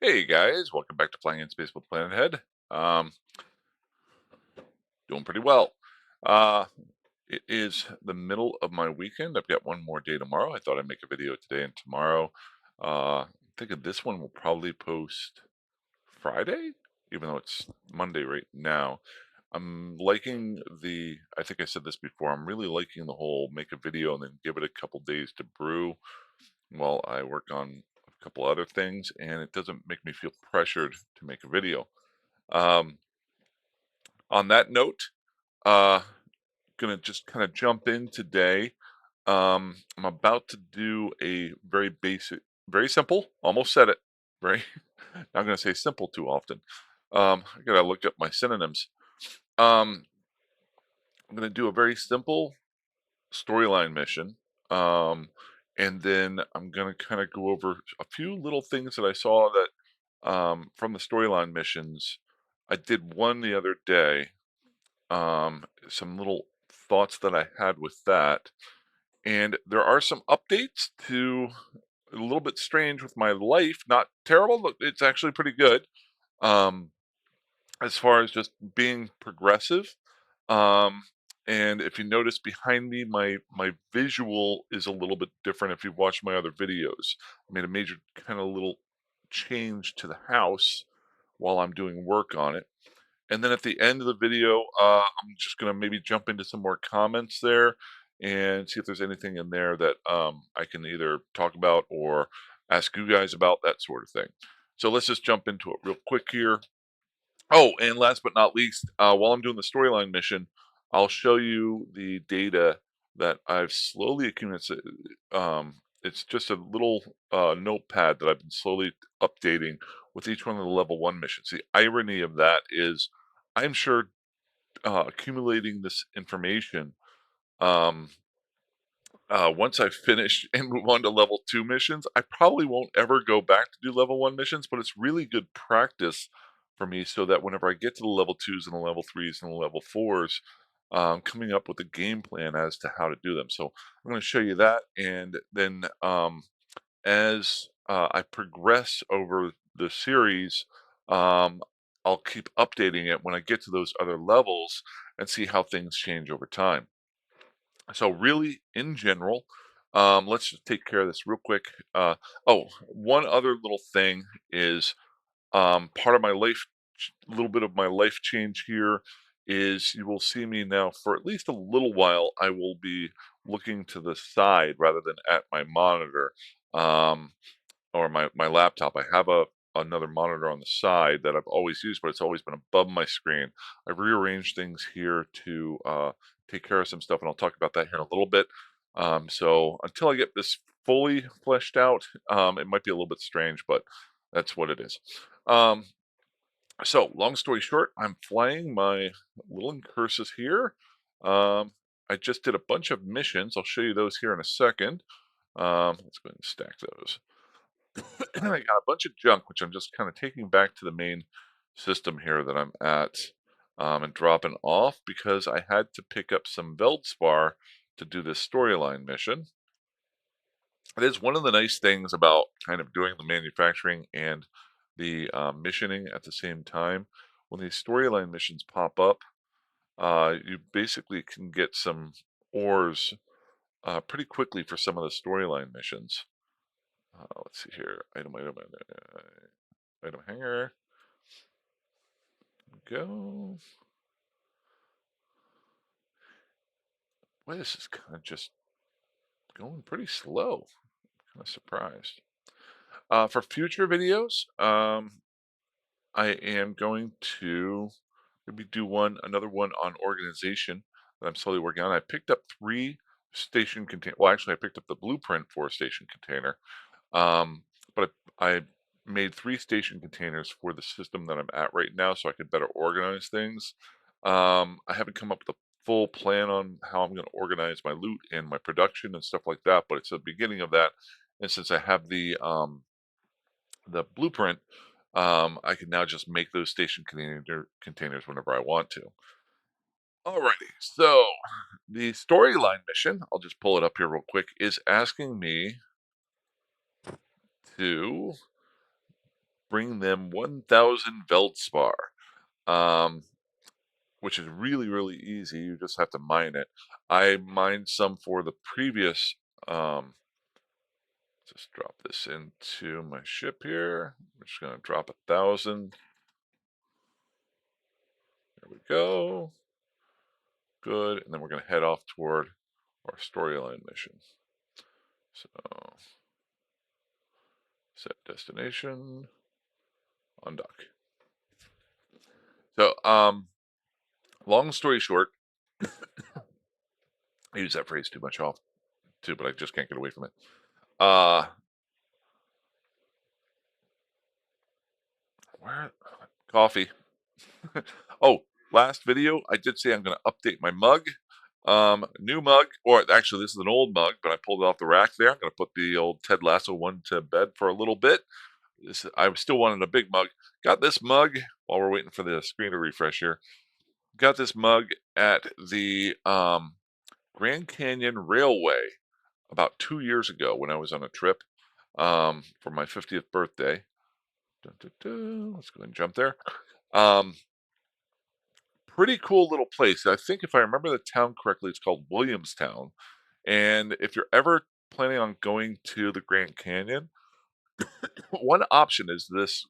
Hey guys, welcome back to Playing in Space with Planet Head. Um, doing pretty well. Uh, it is the middle of my weekend. I've got one more day tomorrow. I thought I'd make a video today and tomorrow. I'm thinking this one will probably post Friday, even though it's Monday right now. I'm liking I think I said this before, I'm really liking the whole make a video and then give it a couple days to brew while I work on a couple other things, and it doesn't make me feel pressured to make a video. Um, on that note, uh, gonna just kind of jump in today. I'm about to do a very basic, very simple, almost said it, very, not gonna say simple too often. I gotta look up my synonyms. Um, I'm gonna do a very simple storyline mission. Um, and then I'm gonna kind of go over a few little things that I saw that from the storyline missions. I did one the other day. Some little thoughts that I had with that. And there are some updates to a little bit strange with my life. Not terrible, but it's actually pretty good. Um, as far as just being progressive. Um, and if you notice behind me, my visual is a little bit different if you've watched my other videos. I made a major kind of little change to the house while I'm doing work on it. And then at the end of the video, I'm just gonna maybe jump into some more comments there and see if there's anything in there that I can either talk about or ask you guys about, that sort of thing. So let's just jump into it real quick here. Oh, and last but not least, while I'm doing the storyline mission, I'll show you the data that I've slowly accumulated. It's just a little notepad that I've been slowly updating with each one of the level 1 missions. The irony of that is I'm sure accumulating this information, um, once I finish and move on to level 2 missions, I probably won't ever go back to do level 1 missions, but it's really good practice for me so that whenever I get to the level 2s and the level 3s and the level 4s, coming up with a game plan as to how to do them. So I'm going to show you that, and then as I progress over the series, um, I'll keep updating it when I get to those other levels and see how things change over time. So really, in general, let's just take care of this real quick. Oh, one other little thing is part of my life, little bit of my life change here is you will see me now for at least a little while. I will be looking to the side rather than at my monitor. Um, or my laptop. I have another monitor on the side that I've always used, but it's always been above my screen. I've rearranged things here to take care of some stuff, and I'll talk about that here in a little bit. So until I get this fully fleshed out, it might be a little bit strange, but that's what it is. Um, so long story short, I'm flying my little incursus here. Um, I just did a bunch of missions. I'll show you those here in a second. Let's go ahead and stack those. I got a bunch of junk, which I'm just kind of taking back to the main system here that I'm at, and dropping off because I had to pick up some Veldspar to do this storyline mission. It is one of the nice things about kind of doing the manufacturing and the missioning at the same time. When these storyline missions pop up, you basically can get some ores pretty quickly for some of the storyline missions. Let's see here. Item hanger. Go. Boy, this is kind of just going pretty slow. Kind of surprised. For future videos, I am going to maybe do another one on organization that I'm slowly working on. I picked up 3 station container. Well, actually, I picked up the blueprint for a station container. But I made 3 station containers for the system that I'm at right now so I could better organize things. I haven't come up with a full plan on how I'm going to organize my loot and my production and stuff like that, but it's the beginning of that. And since I have the blueprint, I can now just make those station containers whenever I want to. Alrighty, so the storyline mission, I'll just pull it up here real quick, is asking me to bring them 1,000 Veldspar, um, which is really, really easy. You just have to mine it. I mined some for the previous. Um, just drop this into my ship here. We're just going to drop 1,000. There we go. Good. And then we're going to head off toward our storyline mission. So set destination, undock. So, long story short, I use that phrase too much off too, but I just can't get away from it. Uh, where coffee? Oh, last video I did say I'm going to update my mug. New mug, or actually this is an old mug, but I pulled it off the rack there. I'm going to put the old Ted Lasso one to bed for a little bit. I still wanted a big mug. Got this mug while we're waiting for the screen to refresh here. Got this mug at the Grand Canyon Railway about 2 years ago when I was on a trip for my 50th birthday. Dun, dun, dun. Let's go ahead and jump there. Um, Pretty cool little place. I think if I remember the town correctly, it's called Williamstown. And if you're ever planning on going to the Grand Canyon, one option is this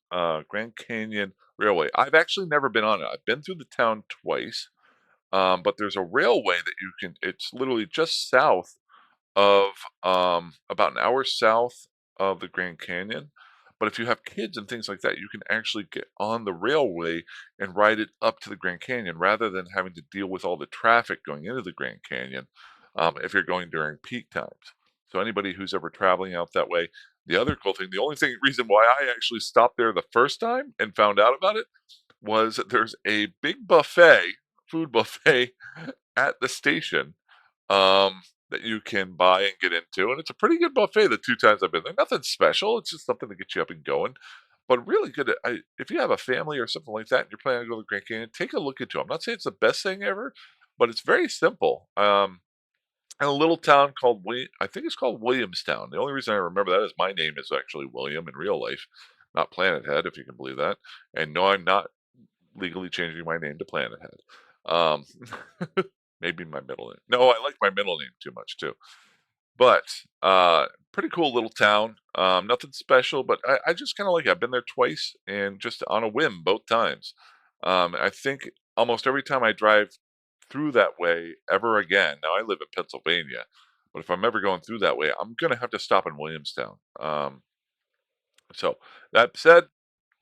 Grand Canyon Railway. I've actually never been on it. I've been through the town twice, but there's a railway that you can. It's literally just south of about an hour south of the Grand Canyon. But if you have kids and things like that, you can actually get on the railway and ride it up to the Grand Canyon rather than having to deal with all the traffic going into the Grand Canyon if you're going during peak times. So anybody who's ever traveling out that way, the other cool thing, the only reason why I actually stopped there the first time and found out about it was that there's a big buffet, food buffet at the station um, that you can buy and get into, and it's a pretty good buffet the 2 times I've been there. Nothing special, it's just something to get you up and going, but really good. If you have a family or something like that and you're planning to go to the Grand Canyon, take a look into it. I'm not saying it's the best thing ever, but it's very simple. In a little town called I think it's called Williamstown. The only reason I remember that is my name is actually William in real life, not Planet Head, if you can believe that. And no, I'm not legally changing my name to Planet Head. Um, maybe my middle name. No, I like my middle name too much too. But pretty cool little town. Nothing special, but I just kind of like it. I've been there twice and just on a whim both times. I think almost every time I drive through that way ever again. Now I live in Pennsylvania, but if I'm ever going through that way, I'm gonna have to stop in Williamstown. So that said,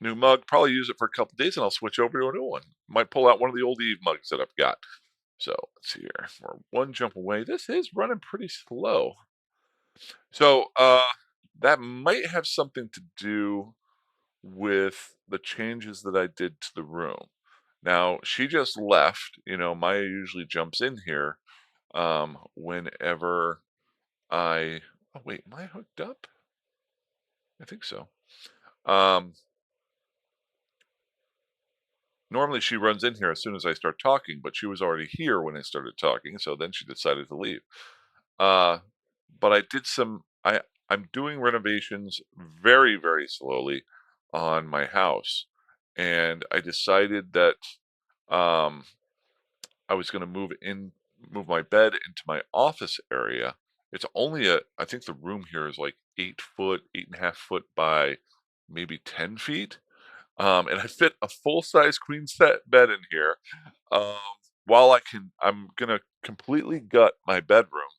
new mug, probably use it for a couple days and I'll switch over to a new one. Might pull out one of the old Eve mugs that I've got. So let's see here. We're one jump away. This is running pretty slow. So that might have something to do with the changes that I did to the room. Now she just left. Maya usually jumps in here whenever I. Oh wait, am I hooked up? I think so. Um, Normally she runs in here as soon as I start talking, but she was already here when I started talking, so then she decided to leave. Uh, but I did some I'm doing renovations very, very slowly on my house, and I decided that um, I was going to move my bed into my office area. It's only I think the room here is like 8 foot, 8.5 foot by maybe 10 feet. And I fit a full size queen set bed in here. Um, I'm gonna completely gut my bedroom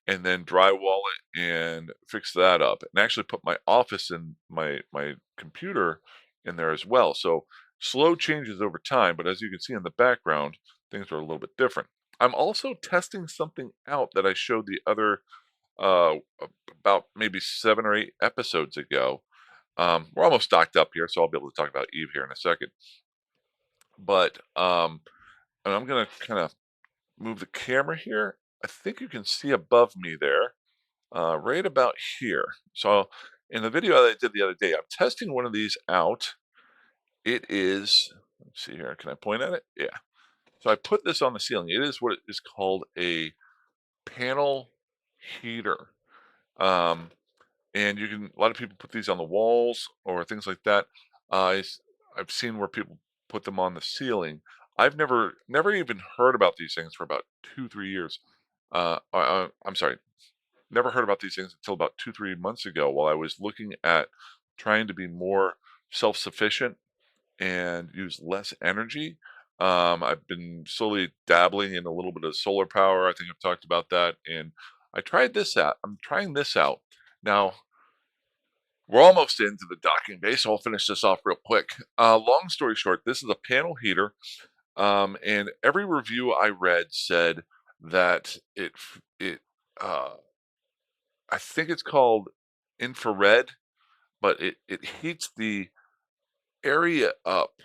and then drywall it and fix that up and actually put my office and my computer in there as well. So slow changes over time, but as you can see in the background, things are a little bit different. I'm also testing something out that I showed the other uh, about maybe 7 or 8 episodes ago. We're almost stocked up here, so I'll be able to talk about Eve here in a second. But and I'm gonna kind of move the camera here. I think you can see above me there, right about here. So in the video that I did the other day, I'm testing one of these out. It is, let's see here, can I point at it? Yeah. So I put this on the ceiling. It is what is called a panel heater. Um, and a lot of people put these on the walls or things like that. I s I've seen where people put them on the ceiling. I've never even heard about these things for about 2, 3 years. I'm sorry, never heard about these things until about 2, 3 months ago while I was looking at trying to be more self-sufficient and use less energy. I've been slowly dabbling in a little bit of solar power. I think I've talked about that, and I'm trying this out. Now, we're almost into the docking bay, so I'll finish this off real quick. Long story short, this is a panel heater, and every review I read said that uh, I think it's called infrared, but it heats the area up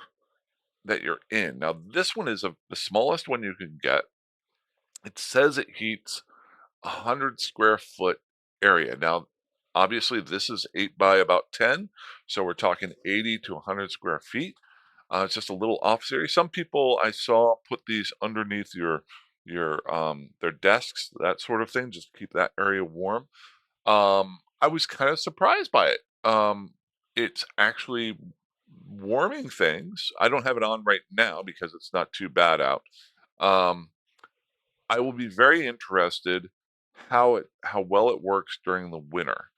that you're in. Now, this one is the smallest one you can get. It says it heats 100 square foot area. Now, obviously, this is 8 by about 10, so we're talking 80 to 100 square feet. It's just a little office area. Some people I saw put these underneath their desks, that sort of thing, just to keep that area warm. I was kind of surprised by it. It's actually warming things. I don't have it on right now because it's not too bad out. Um, I will be very interested how well it works during the winter.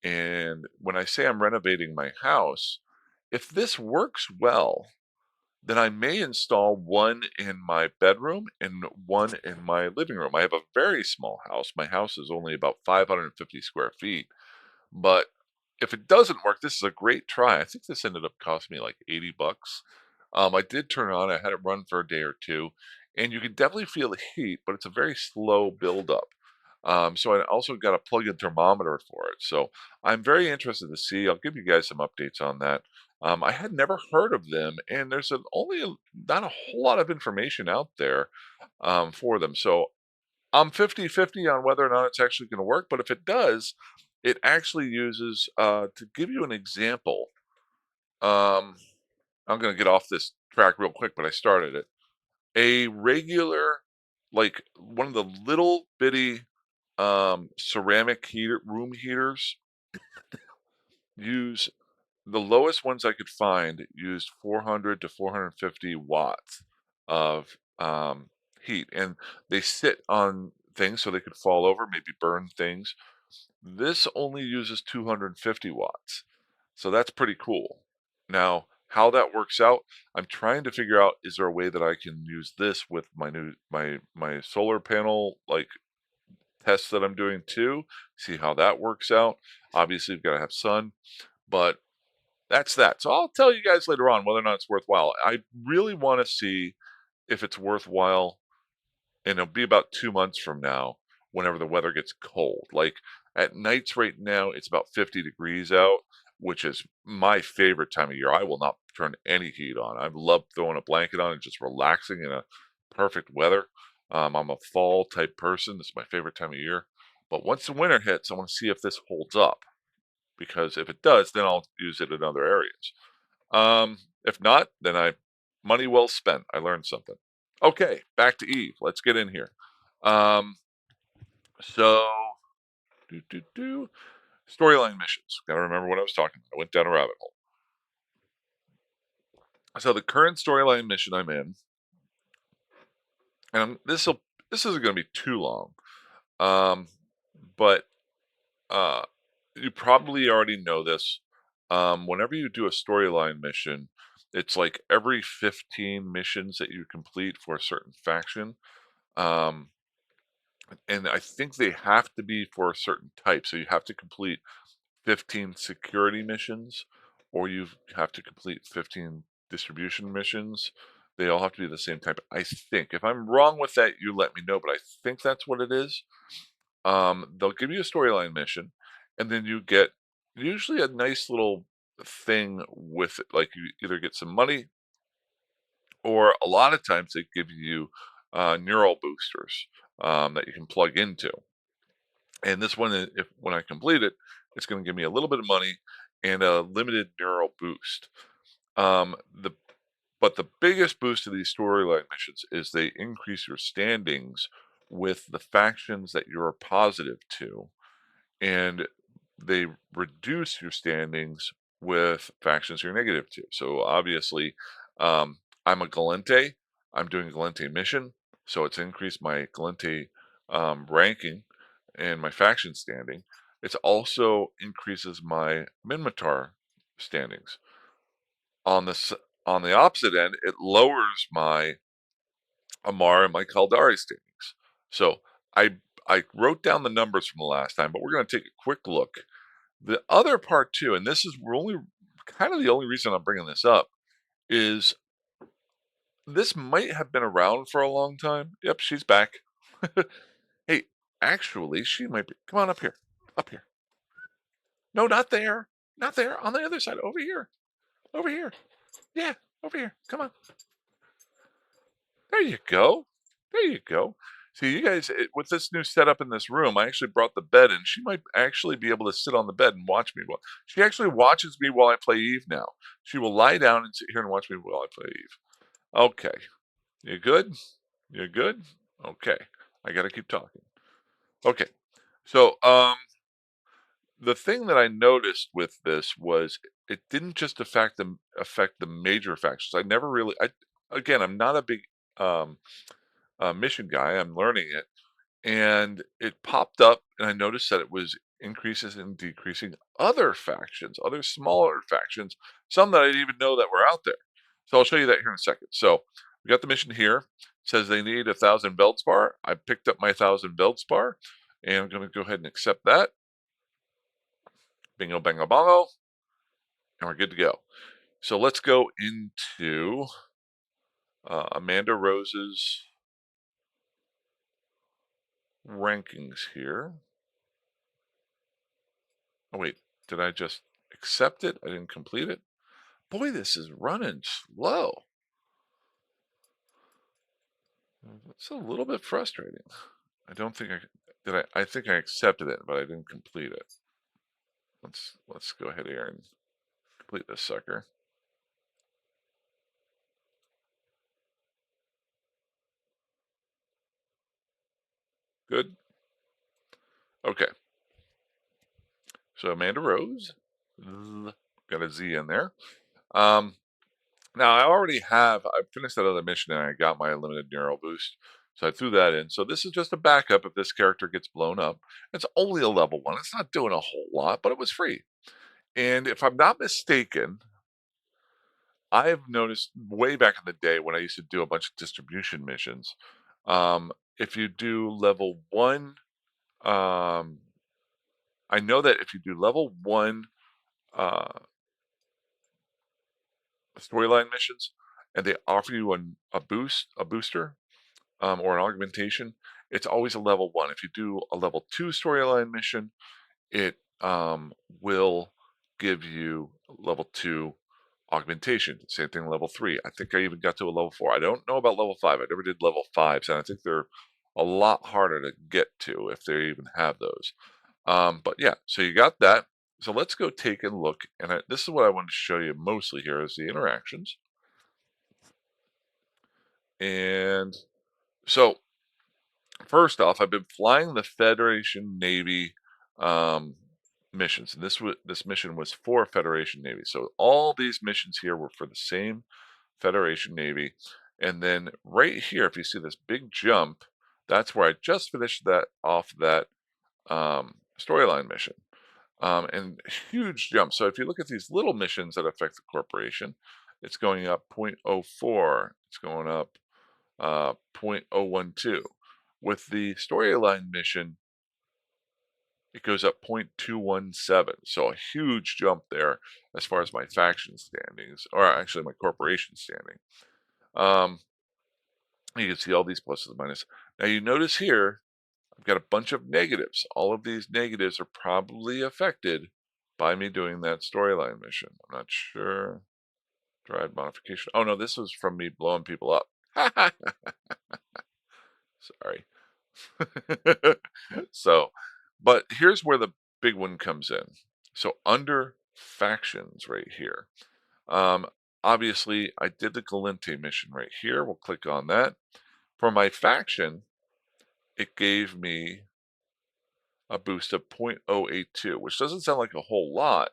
And when I say I'm renovating my house, if this works well, then I may install one in my bedroom and one in my living room. I have a very small house. My house is only about 550 square feet. But if it doesn't work, this is a great try. I think this ended up costing me like 80 bucks. I did turn it on. I had it run for a day or two, and you can definitely feel the heat, but it's a very slow buildup. So I also got a plug-in thermometer for it. So I'm very interested to see. I'll give you guys some updates on that. I had never heard of them, and there's not a whole lot of information out there for them. So I'm 50-50 on whether or not it's actually gonna work, but if it does, it actually uses, to give you an example, um, I'm gonna get off this track real quick, but I started it. A regular, like, one of the little bitty, ceramic room heaters use the lowest ones I could find used 400 to 450 watts of, heat, and they sit on things so they could fall over, maybe burn things. This only uses 250 watts, so that's pretty cool. Now, how that works out, I'm trying to figure out, is there a way that I can use this with my solar panel, like, tests that I'm doing too, see how that works out. Obviously, you've gotta have sun, but that's that. So I'll tell you guys later on whether or not it's worthwhile. I really wanna see if it's worthwhile, and it'll be about 2 months from now whenever the weather gets cold. Like, at nights right now, it's about 50 degrees out, which is my favorite time of year. I will not turn any heat on. I love throwing a blanket on and just relaxing in a perfect weather. I'm a fall type person. This is my favorite time of year. But once the winter hits, I wanna see if this holds up, because if it does, then I'll use it in other areas. If not, then I money well spent. I learned something. Okay, back to Eve. Let's get in here. Um, so do do do storyline missions. Got to remember what I was talking about. I went down a rabbit hole. So the current storyline mission I'm in, and this isn't going to be too long. Um, but uh, you probably already know this. Whenever you do a storyline mission, it's like every 15 missions that you complete for a certain faction. Um, and I think they have to be for a certain type. So you have to complete 15 security missions, or you have to complete 15 distribution missions. They all have to be the same type. I think. If I'm wrong with that, you let me know, but I think that's what it is. They'll give you a storyline mission, and then you get usually a nice little thing with it. Like, you either get some money, or a lot of times they give you neural boosters that you can plug into. And this one, if when I complete it, it's going to give me a little bit of money and a limited neural boost. The But the biggest boost of these storyline missions is they increase your standings with the factions that you're positive to, and they reduce your standings with factions you're negative to. So obviously, I'm a Galente. I'm doing a Galente mission, so it's increased my Galente ranking and my faction standing. It also increases my Minmatar standings. On the on the opposite end, it lowers my Amar and my Caldari standings. So I wrote down the numbers from the last time, but we're going to take a quick look. The other part too, and this is only kind of the only reason I'm bringing this up, is this might have been around for a long time. Yep, she's back. Hey, actually, she might be. Come on up here. Up here. No, not there. Not there. On the other side. Over here. Over here. Yeah, over here. Come on. There you go. There you go. See, you guys, with this new setup in this room, I actually brought the bed in. She might actually be able to sit on the bed and watch me. While she actually watches me while I play Eve now. She will lie down and sit here and watch me while I play Eve. Okay. You good? You good? Okay. I got to keep talking. Okay. So, the thing that I noticed with this was it didn't just affect the major factions. I never really again, I'm not a big um mission guy. I'm learning it, and it popped up, and I noticed that it was increases and decreasing other factions, other smaller factions, some that I didn't even know that were out there. So I'll show you that here in a second. So we got the mission here. It says they need 1,000 Veldspar. I picked up my 1,000 Veldspar, and I'm going to go ahead and accept that. Bingo, bango, bongo, and we're good to go. So let's go into Amanda Rose's rankings here. Oh, wait, did I just accept it? I didn't complete it? Boy, this is running slow. It's a little bit frustrating. I don't think I did. I think I accepted it, but I didn't complete it. Let's go ahead here and complete this sucker. Good. Okay. So Amanda Rose, got a Z in there. Now I finished that other mission and I got my limited neural boost. So I threw that in. So this is just a backup if this character gets blown up. It's only a level 1. It's not doing a whole lot, but it was free. And if I'm not mistaken, I've noticed way back in the day when I used to do a bunch of distribution missions, if you do level 1, um, I know that if you do level 1 uh, storyline missions and they offer you a booster, or an augmentation, it's always a level 1. If you do a level 2 storyline mission, it will give you level 2 augmentation. Same thing, level 3. I think I even got to a level 4. I don't know about level 5. I never did level 5s, and I think they're a lot harder to get to if they even have those. But yeah, so you got that. So let's go take a look, and this is what I want to show you mostly here is the interactions. And so first off, I've been flying the Federation Navy missions, and this mission was for Federation Navy. So all these missions here were for the same Federation Navy. And then right here, if you see this big jump, that's where I just finished that off that storyline mission. And huge jump. So if you look at these little missions that affect the corporation, it's going up 0.04. It's going up 0.012. With the storyline mission, it goes up 0.217. So a huge jump there as far as my faction standings, or actually my corporation standing. You can see all these pluses and minuses. Now you notice here, I've got a bunch of negatives. All of these negatives are probably affected by me doing that storyline mission. I'm not sure. Drive modification. Oh no, this was from me blowing people up. Sorry. So, but here's where the big one comes in. So under factions right here, um, obviously I did the Galente mission right here. We'll click on that. For my faction, it gave me a boost of 0.082, which doesn't sound like a whole lot,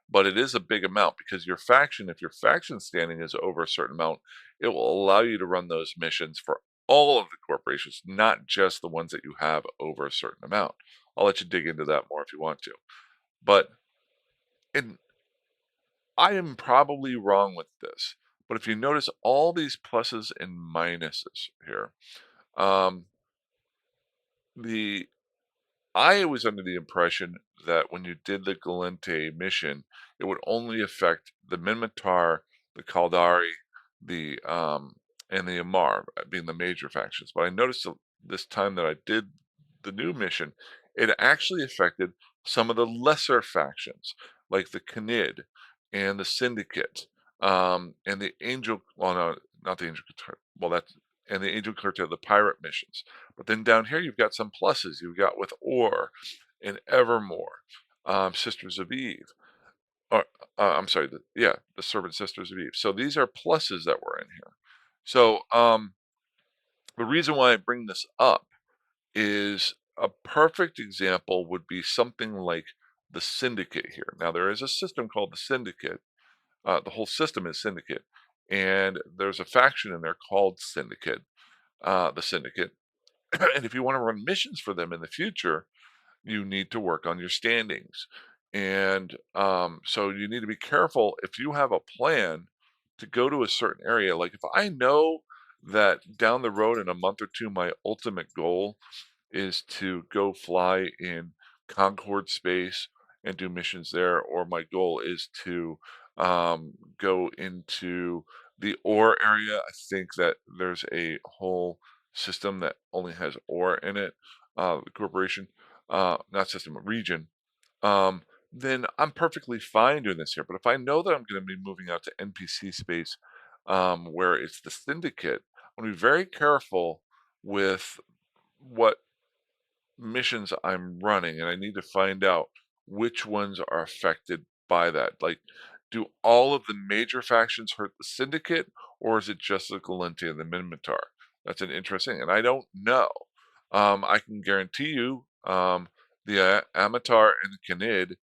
but it is a big amount because your faction, if your faction standing is over a certain amount, it will allow you to run those missions for all of the corporations, not just the ones that you have over a certain amount. I'll let you dig into that more if you want to. But and I am probably wrong with this, but if you notice all these pluses and minuses here, um, the I was under the impression that when you did the Galente mission, it would only affect the Minmatar, the Caldari, the and the Amar being the major factions. But I noticed this time that I did the new mission, it actually affected some of the lesser factions, like the Canid and the Syndicate, and the Angel. Well, no, not the Angel Cartel. Well, that's and the Angel Cartel, the pirate missions. But then down here, you've got some pluses. You've got with Or and Evermore, Sisters of Eve. Or, I'm sorry, yeah, the Servant Sisters of Eve. So these are pluses that were in here. So the reason why I bring this up is a perfect example would be something like the Syndicate here. Now, there is a system called the Syndicate. The whole system is Syndicate. And there's a faction in there called Syndicate, the Syndicate. And if you want to run missions for them in the future, you need to work on your standings. And so you need to be careful if you have a plan to go to a certain area. Like if I know that down the road in a month or two, my ultimate goal is to go fly in Concord space and do missions there, or my goal is to go into the ore area. I think that there's a whole system that only has ore in it, corporation, not system, region. Um, then I'm perfectly fine doing this here. But if I know that I'm going to be moving out to NPC space, where it's the syndicate, I'm going to be very careful with what missions I'm running, and I need to find out which ones are affected by that. Like, do all of the major factions hurt the Syndicate, or is it just the Galenti and the Minmatar? That's an interesting, and I don't know. I can guarantee you, the Amatar and the Canid,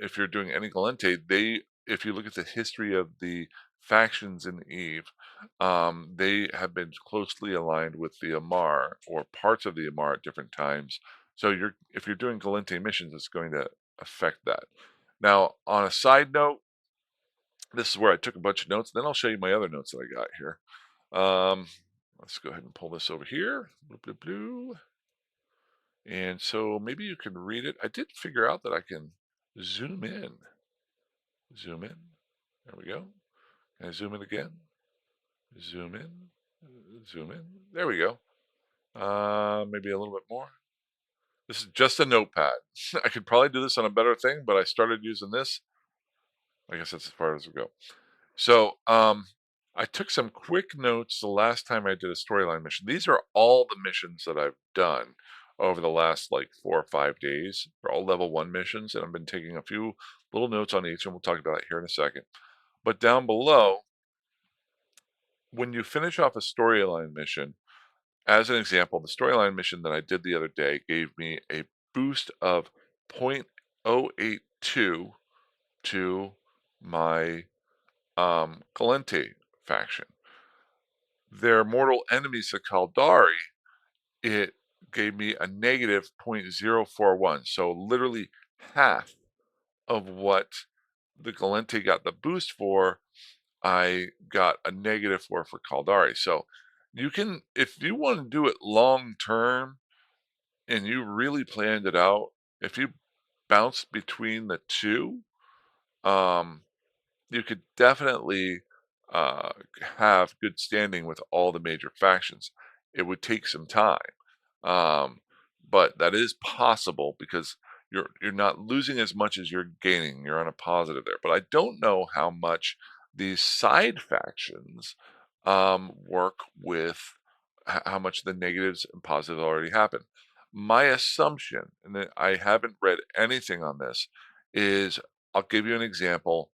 if you're doing any Galente, if you look at the history of the factions in Eve, they have been closely aligned with the Amar or parts of the Amar at different times. So if you're doing Galente missions, it's going to affect that. Now, on a side note, this is where I took a bunch of notes. Then I'll show you my other notes that I got here. Um, let's go ahead and pull this over here. Bloop, bloop, bloop. And so maybe you can read it. I did figure out that I can zoom in. Zoom in. There we go. Can I zoom in again? Zoom in. Zoom in. There we go. Maybe a little bit more. This is just a notepad. I could probably do this on a better thing, but I started using this. I guess that's as far as we go. So, I took some quick notes the last time I did a storyline mission. These are all the missions that I've done over the last like 4 or 5 days. They're all level 1 missions, and I've been taking a few little notes on each, and we'll talk about it here in a second. But down below, when you finish off a storyline mission, as an example, the storyline mission that I did the other day gave me a boost of 0.082 to my Galente faction. Their mortal enemies, the Caldari, it gave me a negative 0.041. So literally half of what the Galente got the boost for, I got a negative for Caldari. So you can, if you want to do it long term and you really planned it out, if you bounce between the two, um, you could definitely uh, have good standing with all the major factions. It would take some time, um, but that is possible because you're not losing as much as you're gaining. You're on a positive there, but I don't know how much these side factions work with how much the negatives and positives already happen. My assumption, and I haven't read anything on this, is I'll give you an example.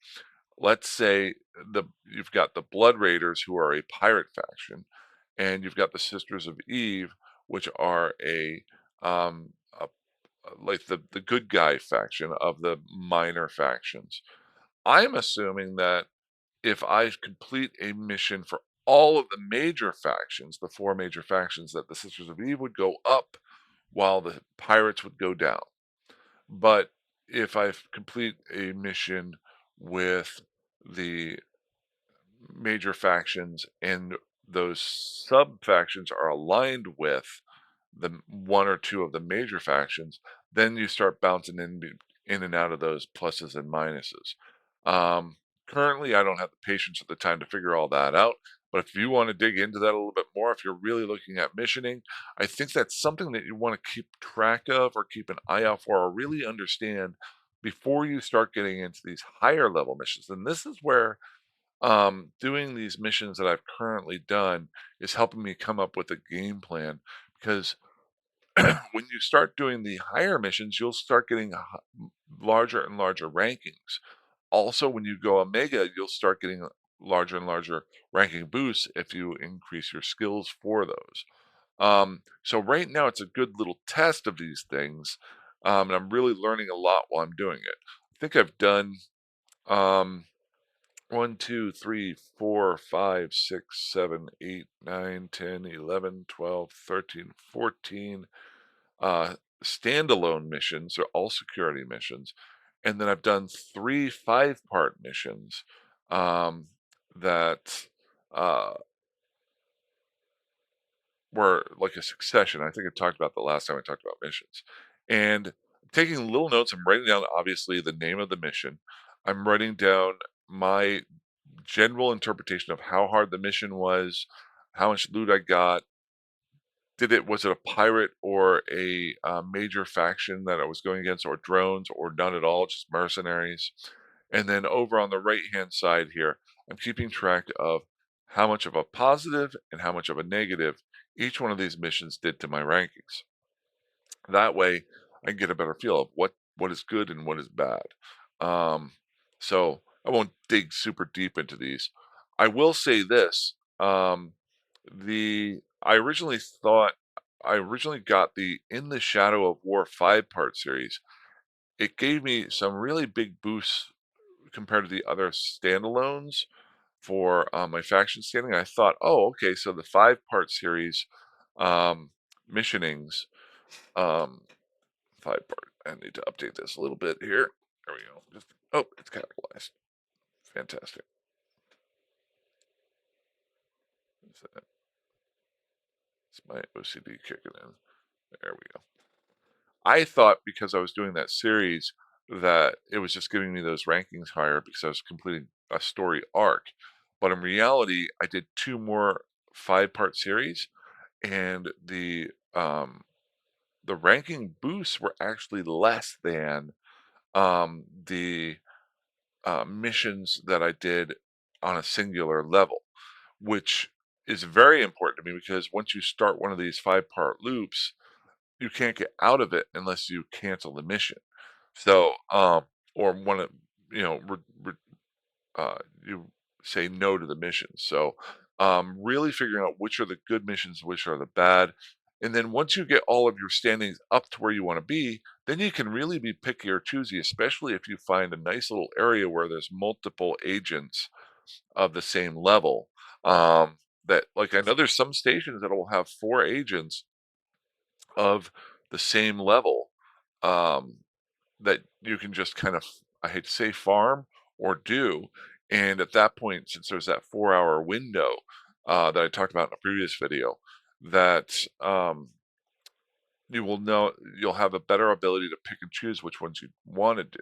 Let's say you've got the Blood Raiders, who are a pirate faction, and you've got the Sisters of Eve, which are a like the good guy faction of the minor factions. I'm assuming that if I complete a mission for all of the major factions, the four major factions, that the Sisters of Eve would go up while the pirates would go down. But if I complete a mission with the major factions and those sub factions are aligned with the one or two of the major factions, then you start bouncing in and out of those pluses and minuses. Currently, I don't have the patience or the time to figure all that out. But if you want to dig into that a little bit more, if you're really looking at missioning, I think that's something that you want to keep track of or keep an eye out for or really understand before you start getting into these higher level missions. And this is where doing these missions that I've currently done is helping me come up with a game plan because when you start doing the higher missions, you'll start getting larger and larger rankings. Also, when you go Omega, you'll start getting larger and larger ranking boosts if you increase your skills for those. So right now, it's a good little test of these things, and I'm really learning a lot while I'm doing it. I think I've done um, 1, 2, 3, 4, 5, 6, 7, 8, 9, 10, 11, 12, 13, 14 standalone missions, or all security missions. And then I've done 3 5-part missions um, that uh, were like a succession. I think I talked about the last time I talked about missions. And I'm taking little notes. I'm writing down, obviously, the name of the mission. I'm writing down my general interpretation of how hard the mission was, how much loot I got, was it a pirate or a major faction that I was going against, or drones, or none at all, just mercenaries? And then over on the right hand side here, I'm keeping track of how much of a positive and how much of a negative each one of these missions did to my rankings. That way, I can get a better feel of what is good and what is bad. Um, so I won't dig super deep into these. I will say this: the I originally got the In the Shadow of War 5-part series. It gave me some really big boosts compared to the other standalones for my faction standing. I thought, oh, okay, so the 5-part series missionings. Um, 5-part. I need to update this a little bit here. There we go. Oh, it's capitalized. Fantastic. It's my OCD kicking in. There we go. I thought because I was doing that series that it was just giving me those rankings higher because I was completing a story arc. But in reality, I did 2 more 5-part series, and the ranking boosts were actually less than the missions that I did on a singular level, which is very important to me because once you start one of these 5-part loops, you can't get out of it unless you cancel the mission. So, or one of, you know, you say no to the mission. So, really figuring out which are the good missions, which are the bad. And then once you get all of your standings up to where you want to be, then you can really be picky or choosy, especially if you find a nice little area where there's multiple agents of the same level. That, like, I know there's some stations that will have 4 agents of the same level, um, that you can just kind of, I hate to say, farm or do. And at that point, since there's that 4-hour window that I talked about in a previous video, that you will know you'll have a better ability to pick and choose which ones you want to do,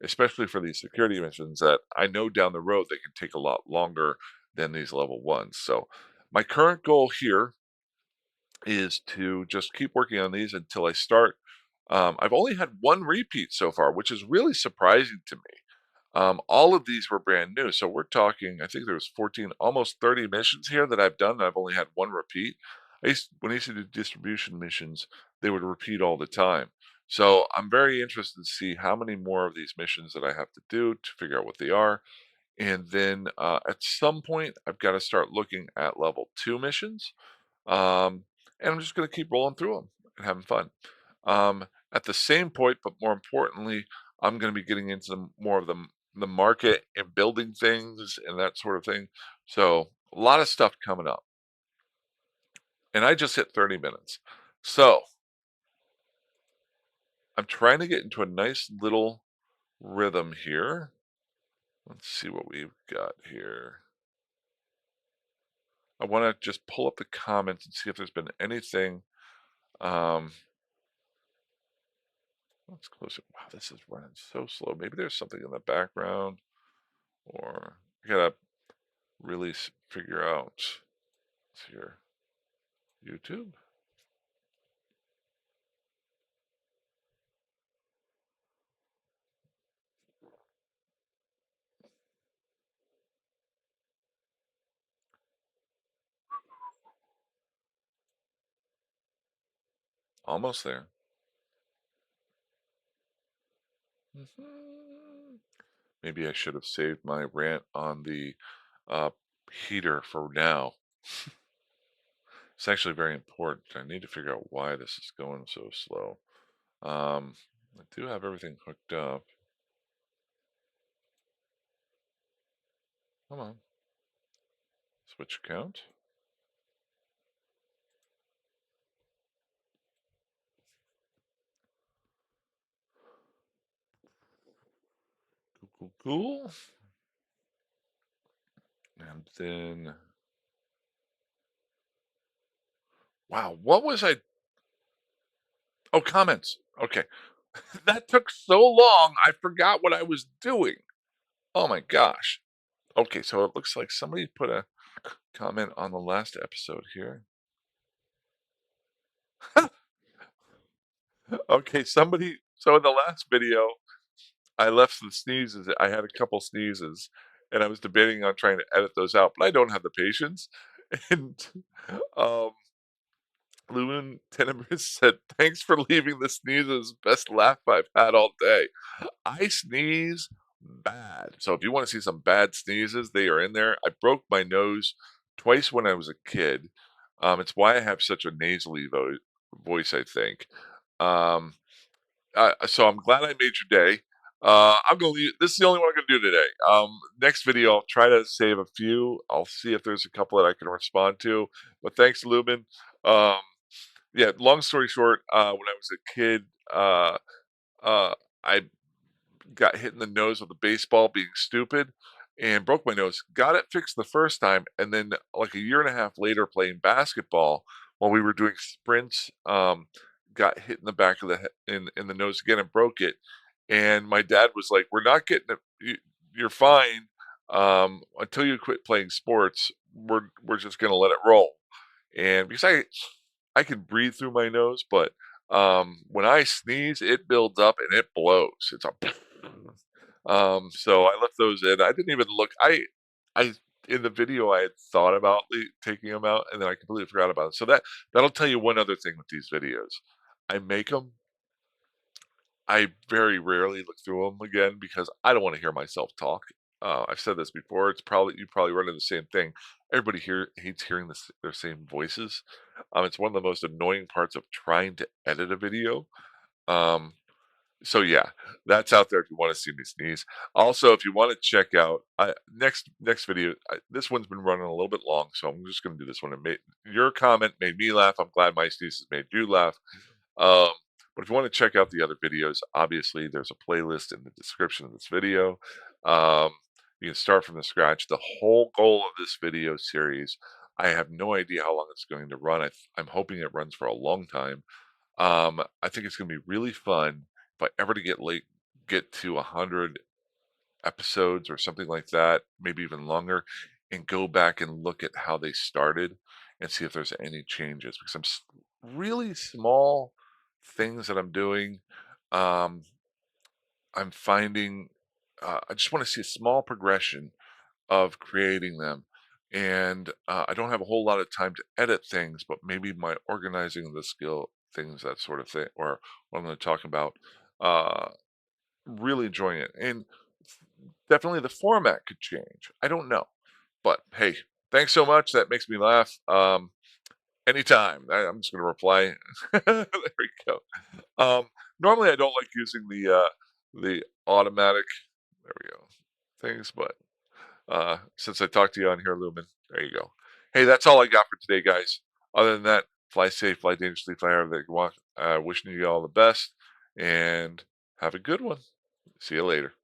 especially for these security missions that I know down the road they can take a lot longer than these level ones. So my current goal here is to just keep working on these until I start. I've only had one repeat so far, which is really surprising to me. All of these were brand new, so we're talking. I think there was 14, almost 30 missions here that I've done. I've only had one repeat. When I used to do distribution missions, they would repeat all the time. So I'm very interested to see how many more of these missions that I have to do to figure out what they are. And then at some point, I've got to start looking at level 2 missions, um, and I'm just going to keep rolling through them and having fun. At the same point, but more importantly, I'm gonna be getting into more of the market and building things and that sort of thing. So, a lot of stuff coming up, and I just hit 30 minutes. So, I'm trying to get into a nice little rhythm here. Let's see what we've got here. I wanna just pull up the comments and see if there's been anything, um let's close it. Wow, this is running so slow. Maybe there's something in the background, or I gotta really figure out. It's here. YouTube? Almost there. Mhm. Maybe I should have saved my rant on the uh, heater for now. It's actually very important. I need to figure out why this is going so slow. Um, I do have everything hooked up. Come on, switch account. Cool, cool, cool. And then, wow, what was I? Oh, comments. Okay. That took so long, I forgot what I was doing. Oh my gosh. Okay, so it looks like somebody put a comment on the last episode here. Okay, somebody, so in the last video, I left some sneezes. I had a couple sneezes, and I was debating on trying to edit those out, but I don't have the patience. And um, Lewin Tenebris said, "Thanks for leaving the sneezes. Best laugh I've had all day." I sneeze bad. So if you want to see some bad sneezes, they are in there. I broke my nose twice when I was a kid. It's why I have such a nasally voice, I think. Um, so I'm glad I made your day. I'm gonna leave. This is the only one I'm gonna do today. Next video, I'll try to save a few. I'll see if there's a couple that I can respond to. But thanks, Lubin. Um, yeah. Long story short, when I was a kid, uh, I got hit in the nose with a baseball being stupid and broke my nose. Got it fixed the first time, and then like a year and a half later playing basketball while we were doing sprints, got hit in the back of the in the nose again and broke it. And my dad was like, "We're not getting it. You're fine until you quit playing sports. We're just gonna let it roll." And because I can breathe through my nose, but when I sneeze, it builds up and it blows. It's a so I left those in. I didn't even look. I in the video I had thought about taking them out, and then I completely forgot about it. So that'll tell you one other thing with these videos. I make them. I very rarely look through them again because I don't want to hear myself talk. I've said this before. It's probably you probably run into the same thing. Everybody here hates hearing their same voices. It's one of the most annoying parts of trying to edit a video. Um, so yeah, that's out there if you want to see me sneeze. Also, if you want to check out next video, this one's been running a little bit long, so I'm just going to do this one. Your comment made me laugh. I'm glad my sneezes made you laugh. Um, but if you want to check out the other videos, obviously there's a playlist in the description of this video. Um, you can start from the scratch. The whole goal of this video series, I have no idea how long it's going to run. I'm hoping it runs for a long time. I think it's going to be really fun if I ever to get to 100 episodes or something like that, maybe even longer, and go back and look at how they started and see if there's any changes because really small things that I'm doing. Um, I'm finding I just want to see a small progression of creating them. And I don't have a whole lot of time to edit things, but maybe my organizing the skill things, that sort of thing, or what I'm going to talk about. Uh, really enjoying it. And definitely the format could change. I don't know. But hey, thanks so much. That makes me laugh. Anytime. I'm just going to reply. There we go. Um, Normally, I don't like using the automatic there we go, things, but, since I talked to you on here, Lumen, there you go. Hey, that's all I got for today, guys. Other than that, fly safe, fly dangerously, fly however you want. Wishing you all the best, and have a good one. See you later.